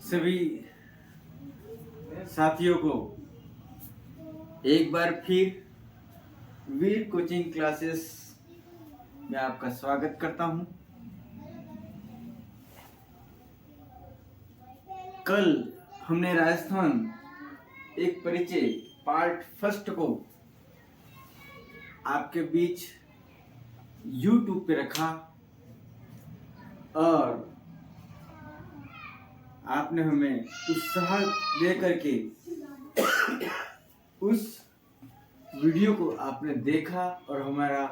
सभी साथियों को एक बार फिर वीर कोचिंग क्लासेस में आपका स्वागत करता हूं। कल हमने राजस्थान एक परिचय पार्ट फर्स्ट को आपके बीच YouTube पे रखा और आपने हमें उत्साह दे करके उस वीडियो को आपने देखा और हमारा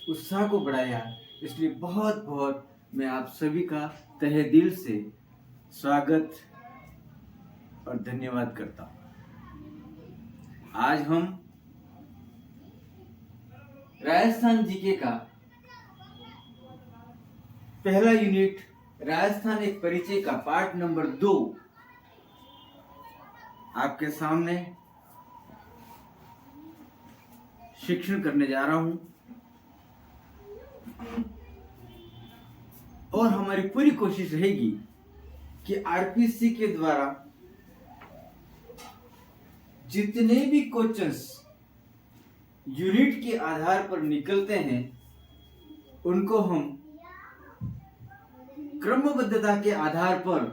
उत्साह को बढ़ाया। इसलिए बहुत बहुत मैं आप सभी का तहे दिल से स्वागत और धन्यवाद करता हूँ। आज हम राजस्थान जीके का पहला यूनिट राजस्थान एक परिचय का पार्ट नंबर 2 आपके सामने शिक्षण करने जा रहा हूं और हमारी पूरी कोशिश रहेगी कि आरपीसी के द्वारा जितने भी क्वेश्चंस यूनिट के आधार पर निकलते हैं उनको हम क्रमबद्धता के आधार पर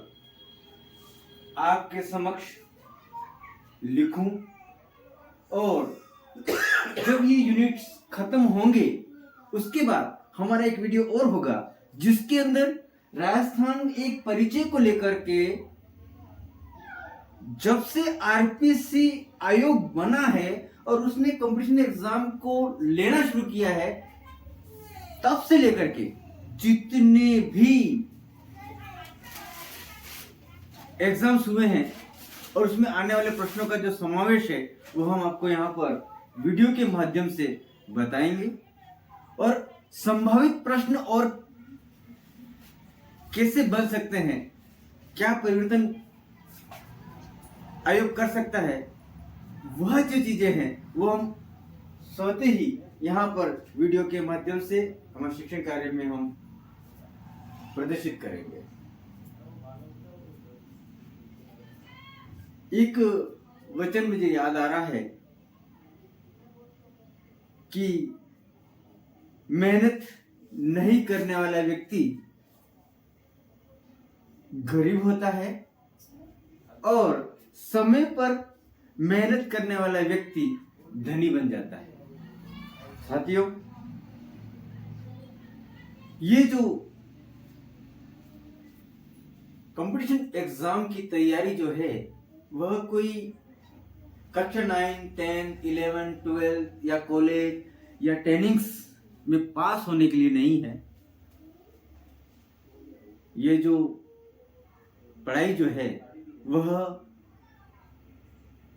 आपके समक्ष लिखूं और जब ये यूनिट्स खत्म होंगे उसके बाद हमारा एक वीडियो और होगा जिसके अंदर राजस्थान एक परिचय को लेकर के जब से आरपीसी आयोग बना है और उसने कंपटीशन एग्जाम को लेना शुरू किया है तब से लेकर के जितने भी एग्जाम्स हुए हैं और उसमें आने वाले प्रश्नों का जो समावेश है वो हम आपको यहाँ पर वीडियो के माध्यम से बताएंगे और संभावित प्रश्न और कैसे बन सकते हैं, क्या परिवर्तन आयोग कर सकता है, वह जो चीजें हैं वो हम स्वतः ही यहाँ पर वीडियो के माध्यम से हमारे शिक्षण कार्य में हम प्रदर्शित करेंगे। एक वचन मुझे याद आ रहा है कि मेहनत नहीं करने वाला व्यक्ति गरीब होता है और समय पर मेहनत करने वाला व्यक्ति धनी बन जाता है। साथियों, ये जो कंपटीशन एग्जाम की तैयारी जो है वह कोई कक्षा 9, 10, 11, 12 या कॉलेज या ट्रेनिंग्स में पास होने के लिए नहीं है। ये जो पढ़ाई जो है वह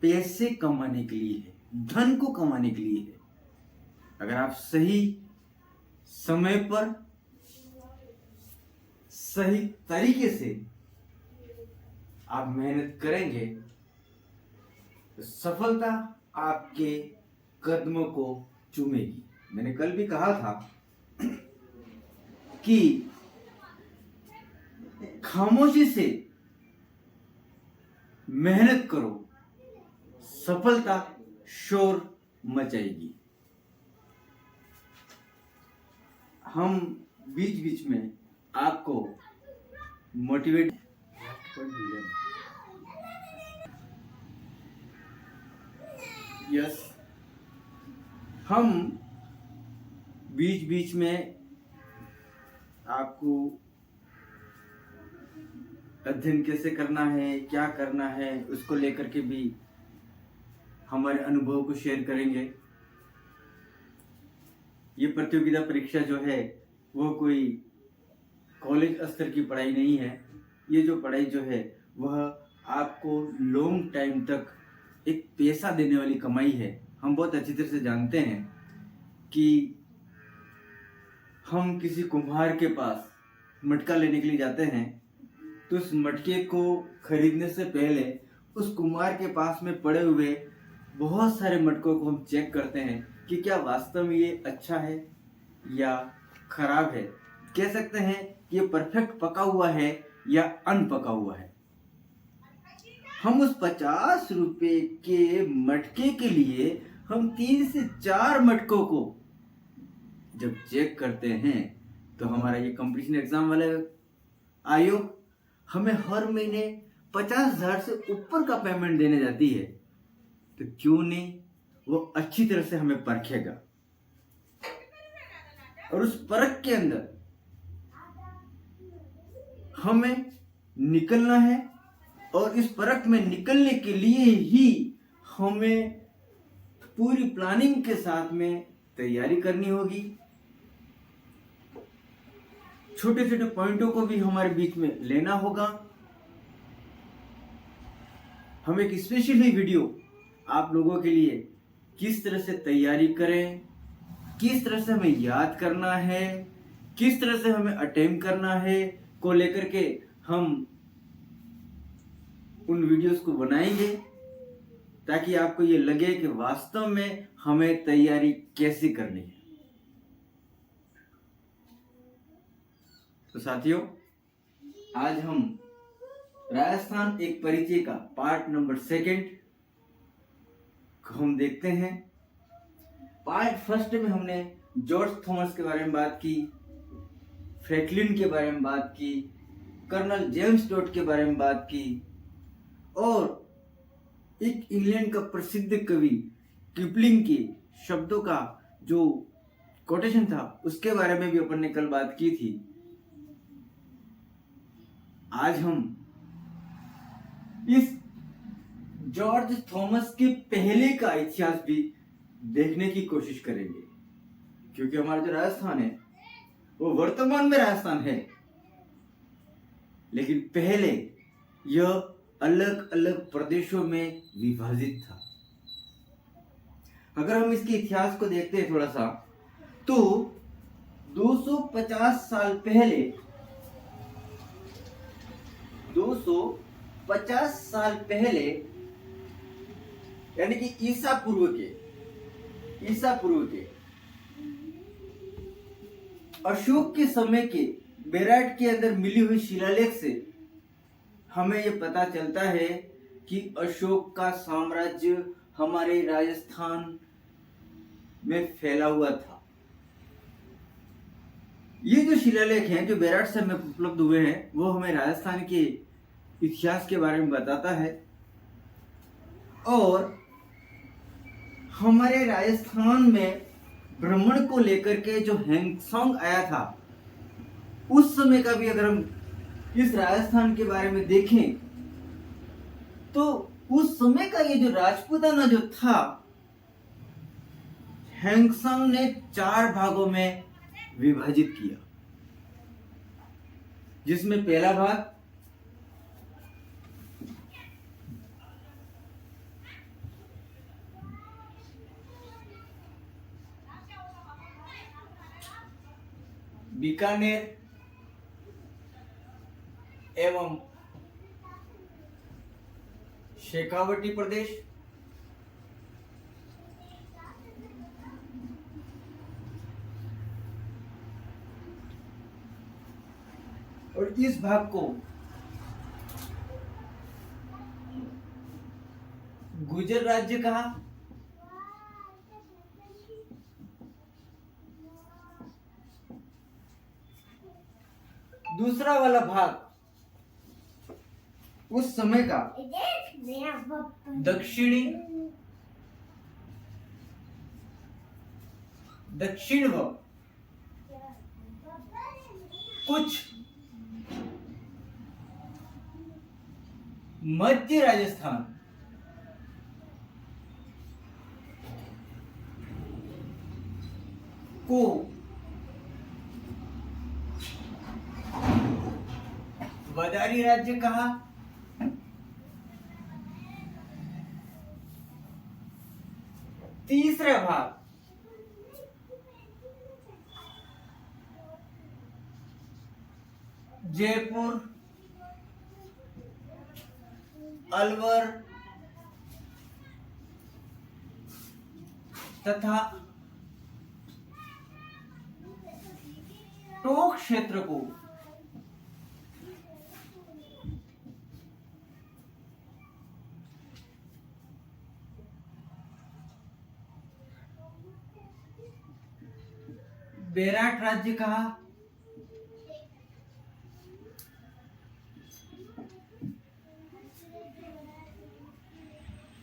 पैसे कमाने के लिए है, धन को कमाने के लिए है। अगर आप सही समय पर सही तरीके से आप मेहनत करेंगे तो सफलता आपके कदमों को चूमेगी। मैंने कल भी कहा था कि खामोशी से मेहनत करो, सफलता शोर मचाएगी। हम बीच बीच में आपको मोटिवेट हम बीच बीच में आपको अध्ययन कैसे करना है, क्या करना है, उसको लेकर के भी हमारे अनुभव को शेयर करेंगे। ये प्रतियोगिता परीक्षा जो है वो कोई कॉलेज स्तर की पढ़ाई नहीं है। ये जो पढ़ाई जो है वह आपको लॉन्ग टाइम तक एक पैसा देने वाली कमाई है। हम बहुत अच्छी तरह से जानते हैं कि हम किसी कुम्हार के पास मटका लेने के लिए जाते हैं तो उस मटके को खरीदने से पहले उस कुम्हार के पास में पड़े हुए बहुत सारे मटकों को हम चेक करते हैं कि क्या वास्तव में ये अच्छा है या खराब है। कह सकते हैं कि ये परफेक्ट पका हुआ है या अनपका हुआ है। हम उस 50 रुपए के मटके के लिए हम 3 से 4 मटकों को जब चेक करते हैं तो हमारा ये कंपटीशन एग्जाम वाला आयोग हमें हर महीने 50,000 से ऊपर का पेमेंट देने जाती है, तो क्यों नहीं वो अच्छी तरह से हमें परखेगा और उस परख के अंदर हमें निकलना है। और इस परख में निकलने के लिए ही हमें पूरी प्लानिंग के साथ में तैयारी करनी होगी। छोटे छोटे पॉइंटों को भी हमारे बीच में लेना होगा। हम एक स्पेशली वीडियो आप लोगों के लिए किस तरह से तैयारी करें, किस तरह से हमें याद करना है, किस तरह से हमें अटेम्प्ट करना है को लेकर के हम उन वीडियोस को बनाएंगे ताकि आपको ये लगे कि वास्तव में हमें तैयारी कैसे करनी है। तो साथियों, आज हम राजस्थान एक परिचय का पार्ट नंबर 2 हम देखते हैं। पार्ट 1 में हमने जॉर्ज थॉमस के बारे में बात की, फ्रैंकलिन के बारे में बात की, कर्नल जेम्स टोड के बारे में बात की और एक इंग्लैंड का प्रसिद्ध कवि किपलिंग के शब्दों का जो कोटेशन था उसके बारे में भी अपन ने कल बात की थी। आज हम इस जॉर्ज थॉमस के पहले का इतिहास भी देखने की कोशिश करेंगे, क्योंकि हमारा जो राजस्थान है वो वर्तमान में राजस्थान है, लेकिन पहले यह अलग अलग प्रदेशों में विभाजित था। अगर हम इसके इतिहास को देखते हैं थोड़ा सा, तो 250 साल पहले 250 साल पहले यानी कि ईसा पूर्व के अशोक के समय के बेराट के अंदर मिली हुई शिलालेख से हमें यह पता चलता है कि अशोक का साम्राज्य हमारे राजस्थान में फैला हुआ था। ये जो शिलालेख हैं जो बेराट से हमें उपलब्ध हुए हैं वो हमें राजस्थान के इतिहास के बारे में बताता है। और हमारे राजस्थान में ब्राह्मण को लेकर के जो हैंगसॉन्ग आया था उस समय का भी अगर हम इस राजस्थान के बारे में देखें तो उस समय का ये जो राजपूताना जो था, हैंगसॉन्ग ने 4 भागों में विभाजित किया, जिसमें पहला भाग बीकानेर एवं शेखावटी प्रदेश, और इस भाग को गुर्जर राज्य कहा। दूसरा वाला भाग उस समय का दक्षिण व कुछ मध्य राजस्थान को वदारी राज्य कहा। तीसरा भाग जयपुर, अलवर तथा टोंक क्षेत्र को बेराट राज्य कहा।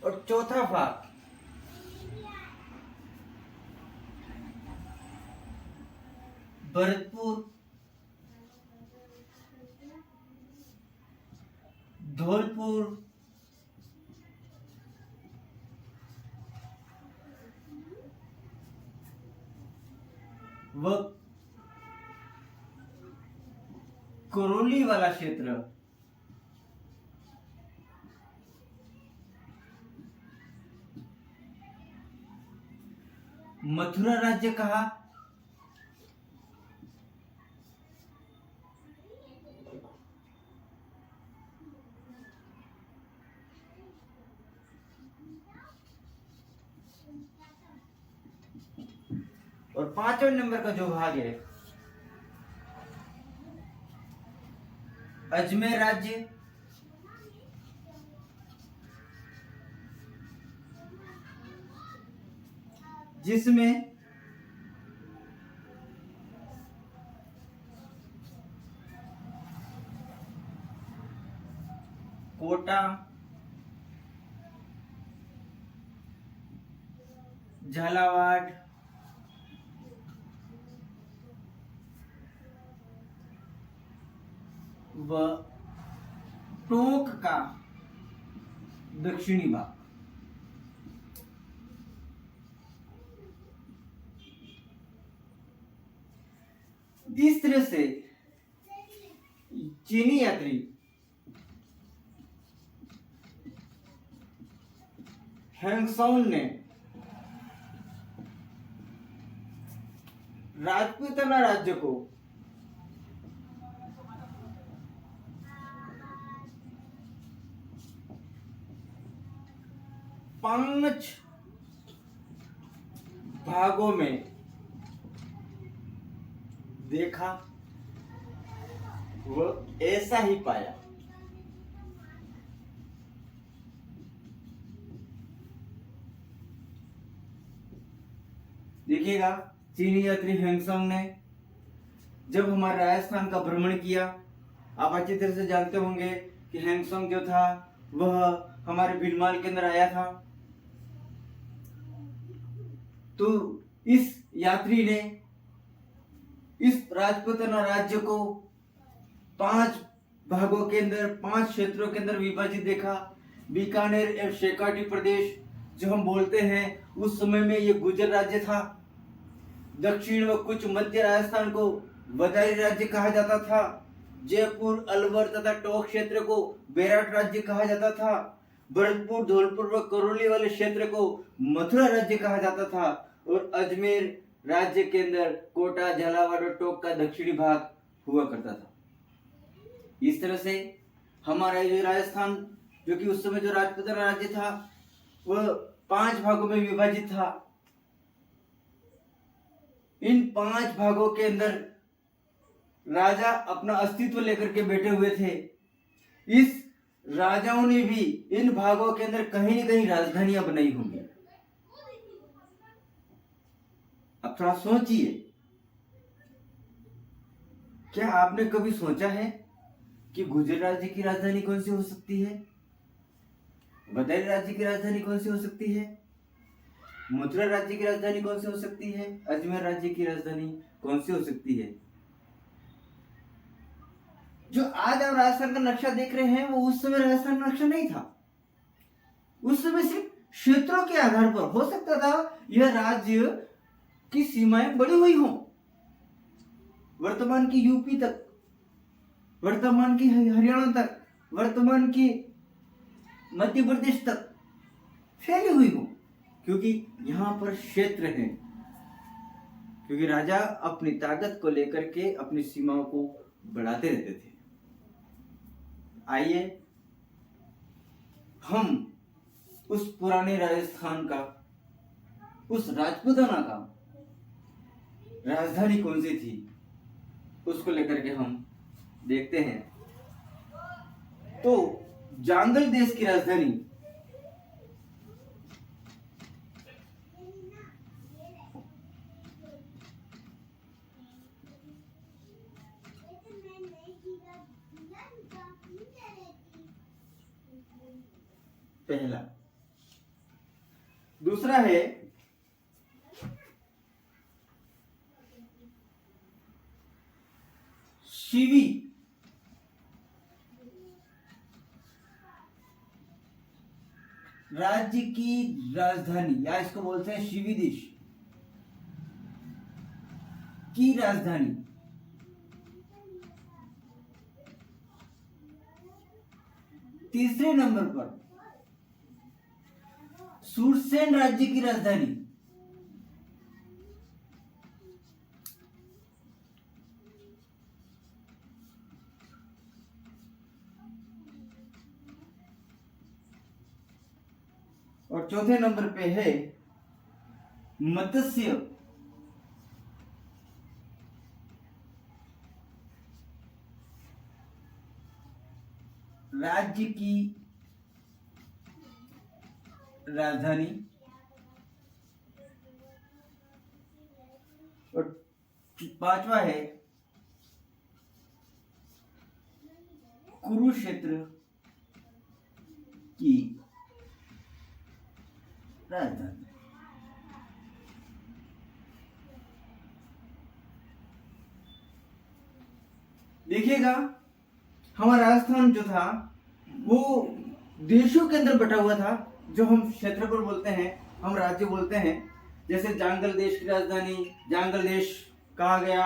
और चौथा भाग भरतपुर, धौलपुर, व करौली वाला क्षेत्र मथुरा राज्य कहा। और 5वें नंबर का जो भाग है अजमेर राज्य, जिसमें कोटा, झालावाड़, व टोंक का दक्षिणी भाग। इस तरह से चीनी यात्री हैंगसांग ने राजपूताना राज्य को पांच भागों में देखा, वो ऐसा ही पाया। देखिएगा, चीनी यात्री हैंगसांग ने जब हमारे राजस्थान का भ्रमण किया, आप अच्छी तरह से जानते होंगे कि हैंगसांग जो था वह हमारे भीलमाल के अंदर आया था। तो इस यात्री ने इस राजपूताना राज्य को 5 भागों के अंदर, 5 क्षेत्रों के अंदर विभाजित देखा। बीकानेर एवं शेखावटी प्रदेश जो हम बोलते हैं, उस समय में ये गुर्जर राज्य था। दक्षिण व कुछ मध्य राजस्थान को वदाई राज्य कहा जाता था। जयपुर, अलवर तथा टोंक क्षेत्र को बेराट राज्य कहा जाता था। भरतपुर, धौलपुर व करौली वाले क्षेत्र को मथुरा राज्य कहा जाता था। और अजमेर राज्य के अंदर कोटा, झालावाड़ और टोंक का दक्षिणी भाग हुआ करता था। इस तरह से हमारा जो राजस्थान, जो कि उस समय जो राजपूताना राज्य था, वह 5 भागों में विभाजित था। इन 5 भागों के अंदर राजा अपना अस्तित्व लेकर के बैठे हुए थे। इस राजाओं ने भी इन भागों के अंदर कहीं न कहीं राजधानियां बनाई होंगी। अब थोड़ा सोचिए, क्या आपने कभी सोचा है कि गुर्जर राज्य की राजधानी कौन सी हो सकती है? वदाई राज्य की राजधानी कौन सी हो सकती है? मथुरा राज्य की राजधानी कौन सी हो सकती है? अजमेर राज्य की राजधानी कौन सी हो सकती है? जो आज आप राजस्थान का नक्शा देख रहे हैं, वो उस समय राजस्थान का नक्शा नहीं था। उस समय सिर्फ क्षेत्रों के आधार पर हो सकता था यह राज्य की सीमाएं बढ़ी हुई हों, वर्तमान की यूपी तक, वर्तमान की हरियाणा तक, वर्तमान की मध्य प्रदेश तक फैली हुई हो, क्योंकि यहां पर क्षेत्र हैं। क्योंकि राजा अपनी ताकत को लेकर के अपनी सीमाओं को बढ़ाते रहते थे। आइए हम उस पुराने राजस्थान का, उस राजपूताना का राजधानी कौन सी थी, उसको लेकर के हम देखते हैं। तो जांगल देश की राजधानी पहला। दूसरा है शिवी, राज्य की राजधानी, या इसको बोलते हैं शिवी देश की राजधानी। तीसरे नंबर पर सुरसेन राज्य की राजधानी। और चौथे नंबर पे है मत्स्य राज्य की राजधानी। और पांचवा है कुरुक्षेत्र की राजधानी। देखिएगा, हमारा राजस्थान जो था वो देशों के अंदर बटा हुआ था, जो हम क्षेत्रफल बोलते हैं, हम राज्य बोलते हैं। जैसे जांगल देश की राजधानी जांगल देश कहा गया,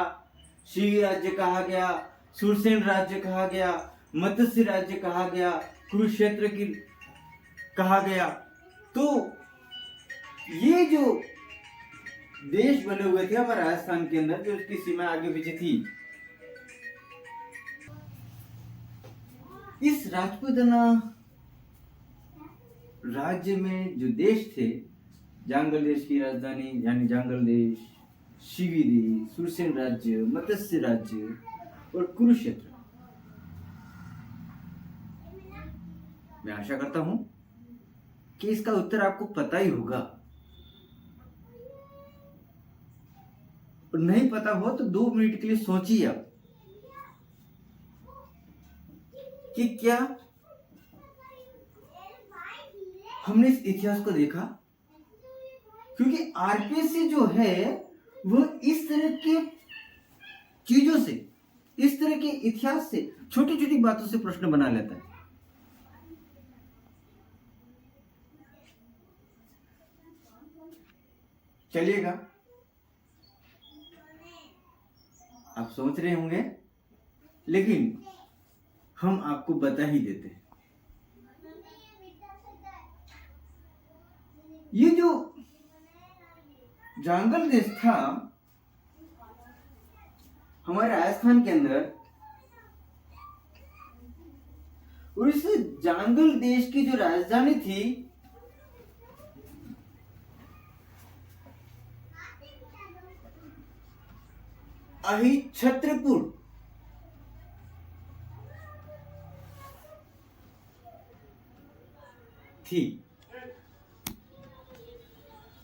शिवी राज्य कहा गया, सुरसेन राज्य कहा गया, मत्स्य राज्य कहा गया, कुरुक्षेत्र की कहा गया। तो ये जो देश बने हुए थे हमारे राजस्थान के अंदर, जो उसकी सीमा आगे पीछे थी, इस राजपूताना राज्य में जो देश थे, जांगल देश की राजधानी यानी जांगल देश, शिवी देश, सुरसेन राज्य, मत्स्य राज्य और कुरुक्षेत्र। मैं आशा करता हूं कि इसका उत्तर आपको पता ही होगा, और नहीं पता हो तो 2 मिनट के लिए सोचिए आप कि क्या हमने इस इतिहास को देखा। क्योंकि आरपीएससी जो है वो इस तरह के चीजों से, इस तरह के इतिहास से, छोटी छोटी बातों से प्रश्न बना लेता है। चलिएगा, आप सोच रहे होंगे, लेकिन हम आपको बता ही देते हैं। ये जो जांगल देश था हमारे राजस्थान के अंदर, और इस जांगल देश की जो राजधानी थी अहिच्छत्रपुर थी।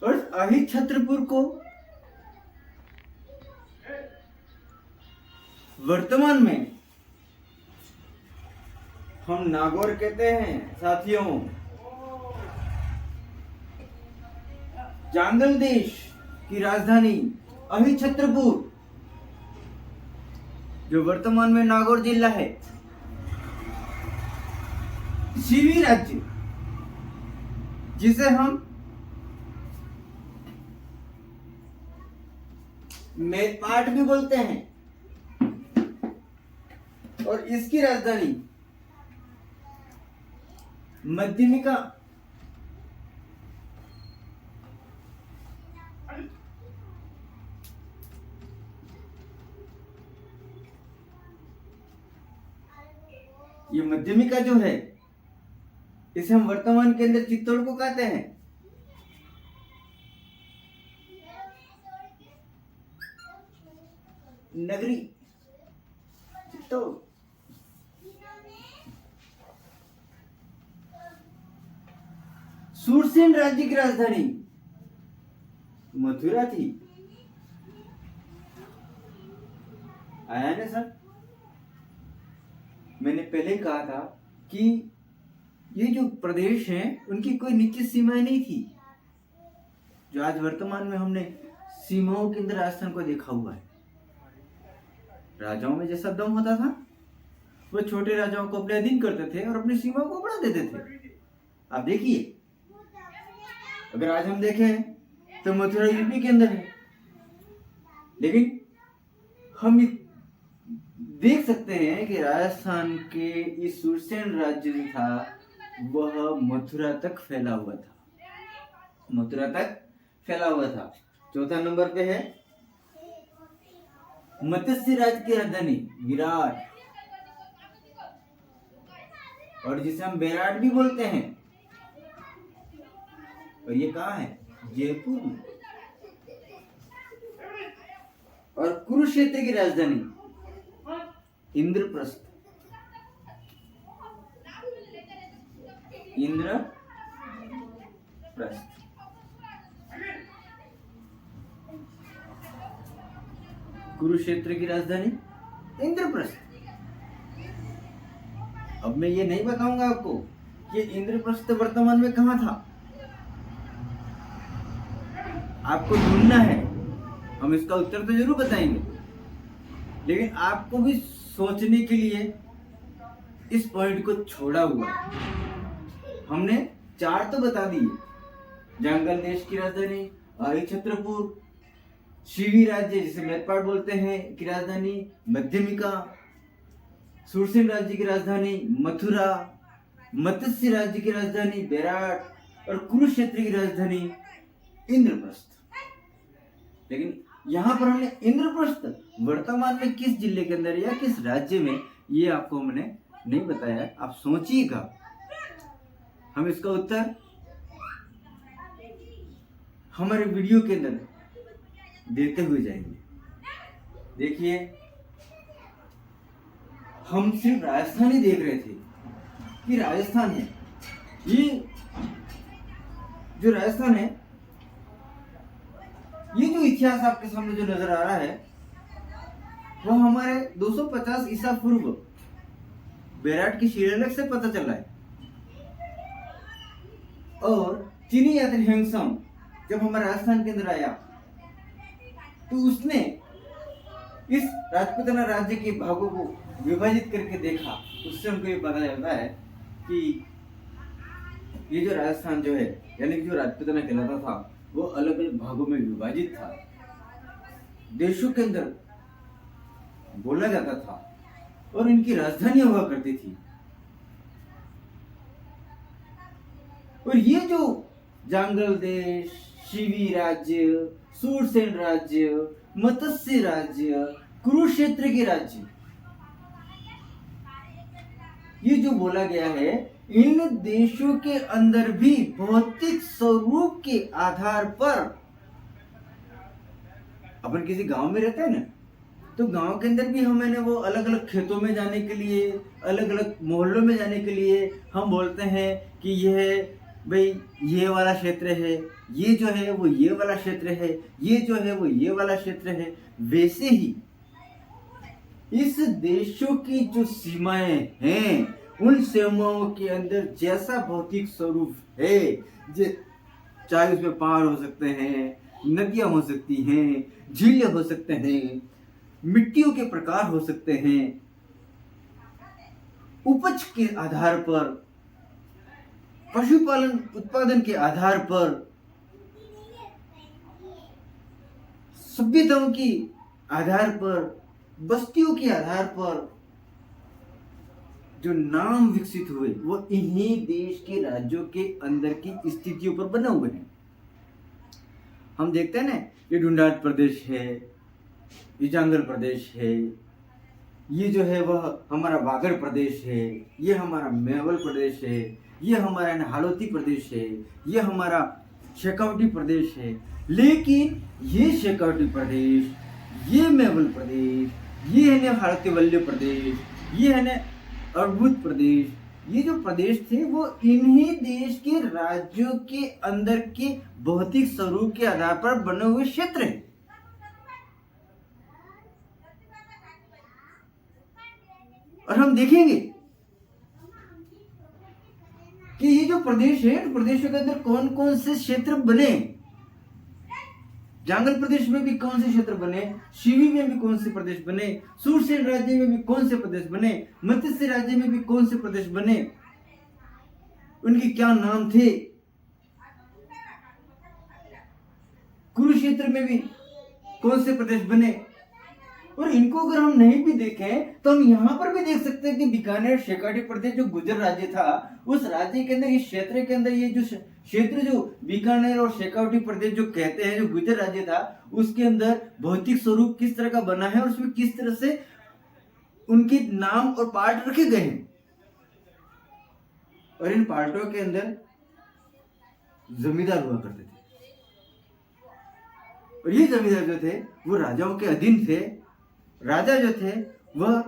और अहिच्छत्रपुर को वर्तमान में हम नागौर कहते हैं साथियों। जांगल देश की राजधानी अहिच्छत्रपुर, जो वर्तमान में नागौर जिला है। शिवी राज्य, जिसे हम मेरपाट भी बोलते हैं, और इसकी राजधानी मध्यमिका। ये मध्यमिका जो है, इसे हम वर्तमान के अंदर चित्तौड़ को कहते हैं। नगरी चित्तौड़। सुरसेन राज्य की राजधानी मथुरा थी। आया ना सर? मैंने पहले ही कहा था कि ये जो प्रदेश हैं उनकी कोई निश्चित सीमाएं नहीं थी। जो आज वर्तमान में हमने सीमाओं के अंदर राजस्थान को देखा हुआ है, राजाओं में जैसा दम होता था वो छोटे राजाओं को अपने अधीन करते थे और अपनी सीमाओं को बढ़ा देते थे। आप देखिए, अगर आज हम देखें तो मथुरा यूपी के अंदर है, लेकिन हम देख सकते हैं कि राजस्थान के इस सुरसेन राज्य जो था वह मथुरा तक फैला हुआ था, मथुरा तक फैला हुआ था। चौथा नंबर पे है मत्स्य राज्य की राजधानी विराट, और जिसे हम बेराट भी बोलते हैं, और ये कहाँ है? जयपुर में। और कुरुक्षेत्र की राजधानी इंद्रप्रस्थ, इंद्रप्रस्थ। कुरुक्षेत्र की राजधानी इंद्रप्रस्थ। अब मैं ये नहीं बताऊंगा आपको कि इंद्रप्रस्थ वर्तमान में कहां था, आपको ढूंढना है। हम इसका उत्तर तो जरूर बताएंगे, लेकिन आपको भी सोचने के लिए इस पॉइंट को छोड़ा हुआ। हमने 4 तो बता दिए, जंगल देश की राजधानी हरिछत्रपुर, शिवी राज्य जिसे मेरपाट बोलते हैं की राजधानी मध्यमिका, सुरसेन राज्य की राजधानी मथुरा, मत्स्य राज्य की राजधानी बेराट और कुरुक्षेत्र की राजधानी इंद्रप्रस्थ। लेकिन यहाँ पर हमने इंद्रप्रस्थ वर्तमान में किस जिले के अंदर या किस राज्य में, ये आपको हमने नहीं बताया। आप सोचिएगा, हम इसका उत्तर हमारे वीडियो के अंदर देते हुए जाएंगे। देखिए, हम सिर्फ राजस्थान ही देख रहे थे कि राजस्थान है, ये जो राजस्थान है, ये जो इतिहास आपके सामने जो नजर आ रहा है वो हमारे 250 ईसा पूर्व बेराट की शिलालेख से पता चला है। और चीनी यात्री ह्वेंसांग जब हमारे राजस्थान के अंदर आया तो उसने इस राजपूताना राज्य के भागों को विभाजित करके देखा। उससे हमको ये पता चलता है कि ये जो राजस्थान जो है, यानी कि जो राजपूताना कहलाता था, वो अलग अलग भागों में विभाजित था, देशों के अंदर बोला जाता था और इनकी राजधानियां हुआ करती थी। और ये जो जांगल देश, शिवी राज्य, सुरसेन राज्य, मत्स्य राज्य, कुरुक्षेत्र के राज्य, ये जो बोला गया है, इन देशों के अंदर भी भौतिक स्वरूप के आधार पर, अपन किसी गांव में रहते हैं ना, तो गांव के अंदर भी हमें वो अलग अलग खेतों में जाने के लिए, अलग अलग मोहल्लों में जाने के लिए हम बोलते हैं कि यह भाई ये वाला क्षेत्र है, ये जो है वो ये वाला क्षेत्र है, ये जो है वो ये वाला क्षेत्र है। वैसे ही इस देशों की जो सीमाएं हैं, उन सीमाओं के अंदर जैसा भौतिक स्वरूप है, चाहे उसमें पहाड़ हो सकते हैं, नदियां हो सकती हैं, झीलें हो सकते हैं, मिट्टियों के प्रकार हो सकते हैं, उपज के आधार पर, पशुपालन उत्पादन के आधार पर, सभ्यताओं की आधार पर, बस्तियों के आधार पर जो नाम विकसित हुए वो इन्हीं देश के राज्यों के अंदर की स्थितियों पर बने हुए हैं। हम देखते हैं ना, ये ढूंढाट प्रदेश है, ये जांगल प्रदेश है, ये जो है वह हमारा बागड़ प्रदेश है, ये हमारा मेवाड़ प्रदेश है, ये हमारा हाड़ौती प्रदेश है, ये हमारा शेखावटी प्रदेश है। लेकिन ये शेखावटी प्रदेश, ये मेवाड़ प्रदेश, ये है ना हाड़ौती वल्लभ प्रदेश, ये है ना अद्भुत प्रदेश, ये जो प्रदेश थे वो इन्हीं देश के राज्यों के अंदर के भौतिक स्वरूप के आधार पर बने हुए क्षेत्र हैं। और हम देखेंगे कि ये जो प्रदेश है, प्रदेशों के अंदर कौन कौन से क्षेत्र बने। जांगल प्रदेश में भी कौन से क्षेत्र बने, शिवी में भी कौन से प्रदेश बने, सूरसेन राज्य में भी कौन से प्रदेश बने, मत्स्य राज्य में भी कौन से प्रदेश बने, उनके क्या नाम थे, कुरुक्षेत्र में भी कौन से प्रदेश बने। और इनको अगर हम नहीं भी देखें तो हम यहाँ पर भी देख सकते हैं कि बीकानेर शेखावाटी प्रदेश जो गुर्जर राज्य था, उस राज्य के अंदर, इस क्षेत्र के अंदर, ये जो क्षेत्र जो बीकानेर और शेखावाटी प्रदेश जो कहते हैं, जो गुर्जर राज्य था, उसके अंदर भौतिक स्वरूप किस तरह का बना है और उसमें किस तरह से उनके नाम और पार्ट रखे गए हैं। और इन पार्टों के अंदर जमींदार हुआ करते थे, और ये जमींदार जो थे वो राजाओं के अधीन थे। राजा जो थे वह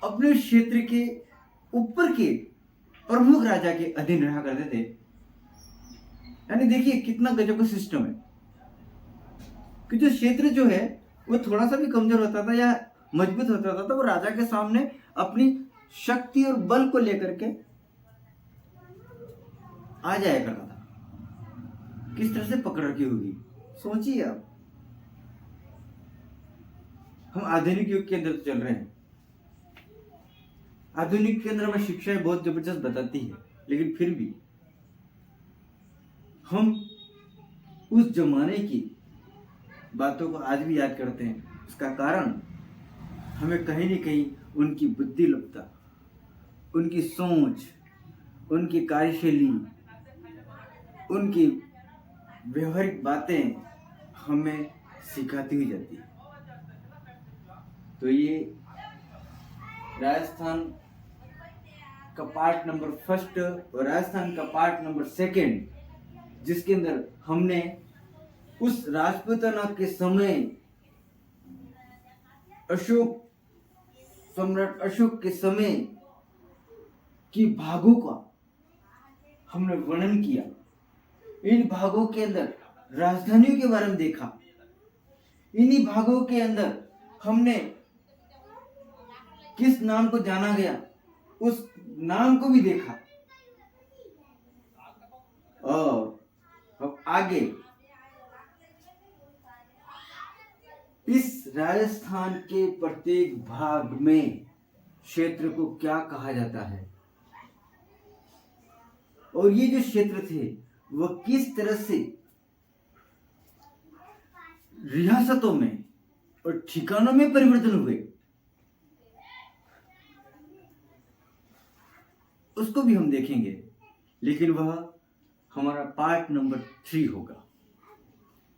अपने क्षेत्र के ऊपर के प्रमुख राजा के अधीन रहा करते थे। यानी देखिए कितना गजब का सिस्टम है कि जो क्षेत्र जो है वो थोड़ा सा भी कमजोर होता था या मजबूत होता था तो वो राजा के सामने अपनी शक्ति और बल को लेकर के आ जाया करता था। किस तरह से पकड़ रखी होगी सोचिए आप। हम आधुनिक युग के अंदर तो चल रहे हैं, आधुनिक के अंदर हमें शिक्षाएं बहुत जबरदस्त बताती है, लेकिन फिर भी हम उस जमाने की बातों को आज भी याद करते हैं। इसका कारण हमें कहीं न कहीं उनकी बुद्धिमत्ता, उनकी सोच, उनकी कार्यशैली, उनकी व्यवहारिक बातें हमें सिखाती हुई जाती है। तो ये राजस्थान का पार्ट नंबर 1 और राजस्थान का पार्ट नंबर 2, जिसके अंदर हमने उस राजपूताना के समय अशोक, सम्राट अशोक के समय की भागों का हमने वर्णन किया। इन भागों के अंदर राजधानियों के बारे में देखा। इन्हीं भागों के अंदर हमने किस नाम को जाना गया उस नाम को भी देखा। और अब आगे इस राजस्थान के प्रत्येक भाग में क्षेत्र को क्या कहा जाता है और ये जो क्षेत्र थे वह किस तरह से रियासतों में और ठिकानों में परिवर्तन हुए, उसको भी हम देखेंगे। लेकिन वह हमारा पार्ट नंबर 3 होगा,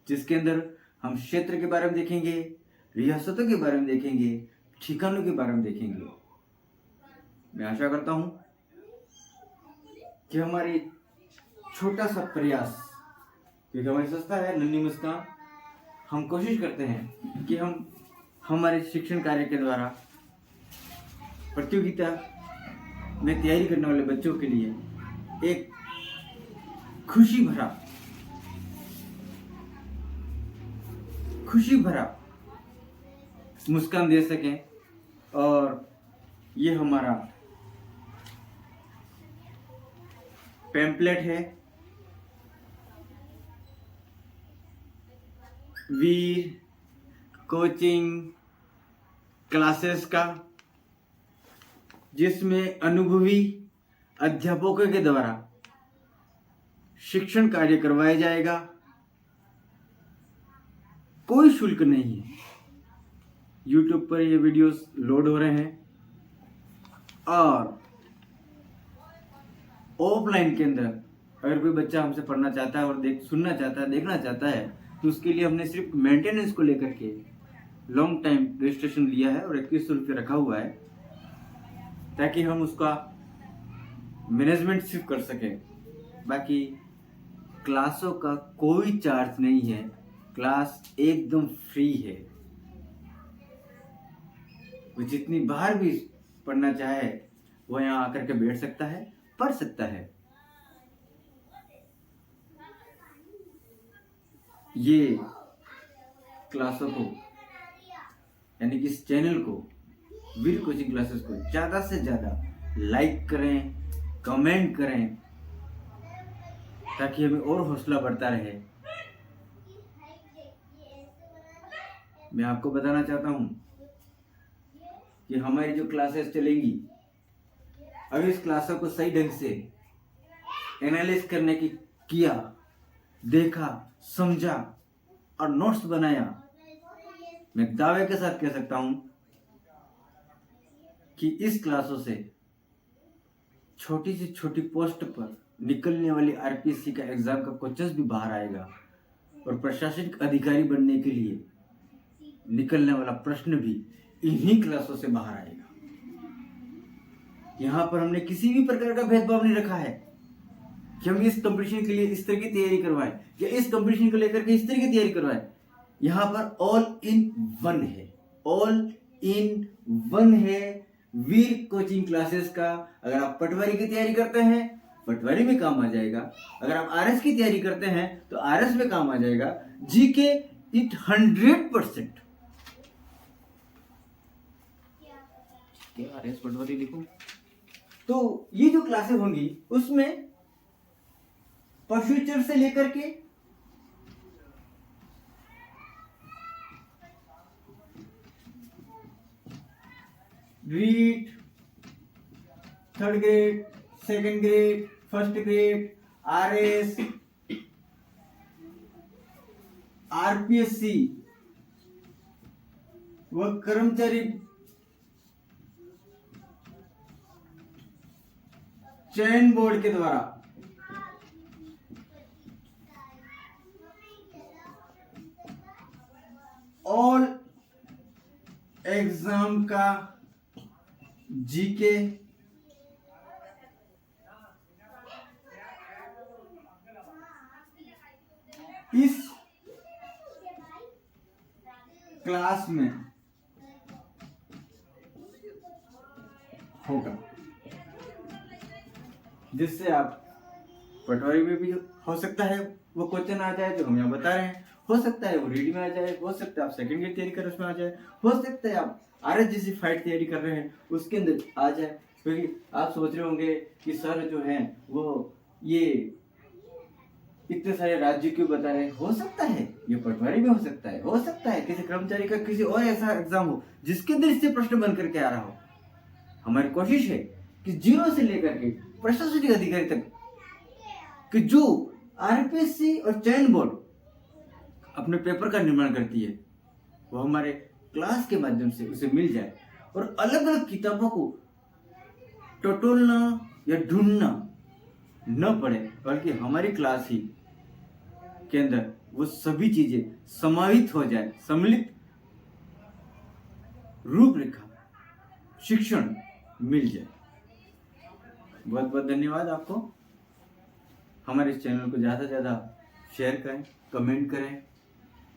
जिसके अंदर हम क्षेत्र के बारे में देखेंगे, रियासतों के बारे में देखेंगे, ठिकानों के बारे में देखेंगे। मैं आशा करता हूं कि हमारी छोटा सा प्रयास, क्योंकि हमारी संस्था है नन्ही मुस्कान, हम कोशिश करते हैं कि हम हमारे शिक्षण कार्य के द्वारा प्रतियोगिता में तैयारी करने वाले बच्चों के लिए एक खुशी भरा मुस्कान दे सकें। और ये हमारा पैम्पलेट है वीर कोचिंग क्लासेस का, जिसमें अनुभवी अध्यापकों के द्वारा शिक्षण कार्य करवाया जाएगा। कोई शुल्क नहीं है। YouTube पर ये वीडियोस लोड हो रहे हैं और ऑफलाइन के अंदर अगर कोई बच्चा हमसे पढ़ना चाहता है और सुनना चाहता है, देखना चाहता है, तो उसके लिए हमने सिर्फ मेंटेनेंस को लेकर के लॉन्ग टाइम रजिस्ट्रेशन लिया है और 2100 रुपये रखा हुआ है, ताकि हम उसका मैनेजमेंट सिर्फ कर सकें। बाकी क्लासों का कोई चार्ज नहीं है, क्लास एकदम फ्री है। वो जितनी बार भी पढ़ना चाहे वो यहाँ आकर के बैठ सकता है, पढ़ सकता है। ये क्लासों को, यानी कि इस चैनल को, वीर कोचिंग क्लासेस को ज़्यादा से ज़्यादा लाइक करें, कमेंट करें ताकि हमें और हौसला बढ़ता रहे। मैं आपको बताना चाहता हूँ कि हमारी जो क्लासेस चलेंगी, अगर इस क्लासों को सही ढंग से एनालिसिस करने की किया, देखा, समझा और नोट्स बनाया, मैं दावे के साथ कह सकता हूं कि इस क्लासों से छोटी से छोटी पोस्ट पर निकलने वाली आरपीएससी का एग्जाम का क्वेश्चंस भी बाहर आएगा और प्रशासनिक अधिकारी बनने के लिए निकलने वाला प्रश्न भी इन्हीं क्लासों से बाहर आएगा। यहाँ पर हमने किसी भी प्रकार का भेदभाव नहीं रखा है कि हम इस कंपटीशन के लिए इस तरह की तैयारी करवाएं या इस कंपटीशन को लेकर के इस तरह की तैयारी करवाएं। यहाँ पर ऑल इन वन है, ऑल इन वन है वीर कोचिंग क्लासेस का। अगर आप पटवारी की तैयारी करते हैं, पटवारी में काम आ जाएगा। अगर आप आरएस की तैयारी करते हैं तो आरएस में काम आ जाएगा। GK it 100%। आरएस पटवारी लिखो। तो ये जो क्लासेस होंगी उसमें फ्यूचर से लेकर के REET, 3rd grade, 2nd grade, 1st grade, RS, RPSC व कर्मचारी चयन बोर्ड के द्वारा ऑल एग्जाम का जीके इस क्लास में होगा, जिससे आप पटवारी में भी हो सकता है वो क्वेश्चन आ जाए जो हम यहाँ बता रहे हैं, हो सकता है वो रीड में आ जाए, हो सकता है आप सेकंड की तैयारी कर उसमें आ जाए, हो सकता है आप आरएस जैसी फाइट तैयारी कर रहे हैं उसके अंदर आ जाए। क्योंकि आप सोच रहे होंगे कि सर जो हैं वो ये इतने सारे राज्य क्यों बता रहे हैं। हो सकता है ये पटवारी में हो सकता है किसी कर्मचारी का किसी और ऐसा एग्जाम हो जिसके अंदर इससे प्रश्न बन करके आ रहा हो। हमारी कोशिश है कि जीरो से लेकर के प्रशासनिक अधिकारी तक कि जो आरपीएससी और चयन बोर्ड अपने पेपर का निर्माण करती है वो हमारे क्लास के माध्यम से उसे मिल जाए और अलग अलग किताबों को टटोलना या ढूंढना न पड़े, बल्कि हमारी क्लास ही के अंदर वो सभी चीजें समाहित हो जाए, सम्मिलित रूपरेखा शिक्षण मिल जाए। बहुत बहुत धन्यवाद आपको। हमारे इस चैनल को ज़्यादा से ज़्यादा शेयर करें, कमेंट करें,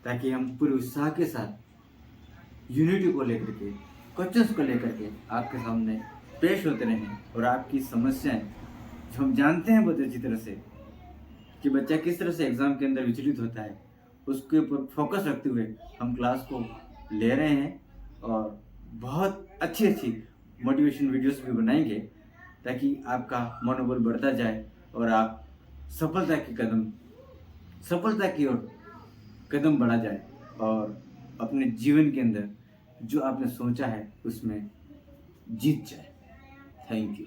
ताकि हम पूरे उत्साह के साथ यूनिटी को लेकर के, क्वेश्चंस को लेकर के आपके सामने पेश होते रहें और आपकी समस्याएं जो हम जानते हैं बहुत अच्छी तरह से कि बच्चा किस तरह से एग्ज़ाम के अंदर विचलित होता है, उसके ऊपर फोकस रखते हुए हम क्लास को ले रहे हैं और बहुत अच्छी अच्छी मोटिवेशन वीडियोस भी बनाएंगे ताकि आपका मनोबल बढ़ता जाए और आप सफलता की ओर कदम बढ़ा जाए और अपने जीवन के अंदर जो आपने सोचा है उसमें जीत जाए। Thank you.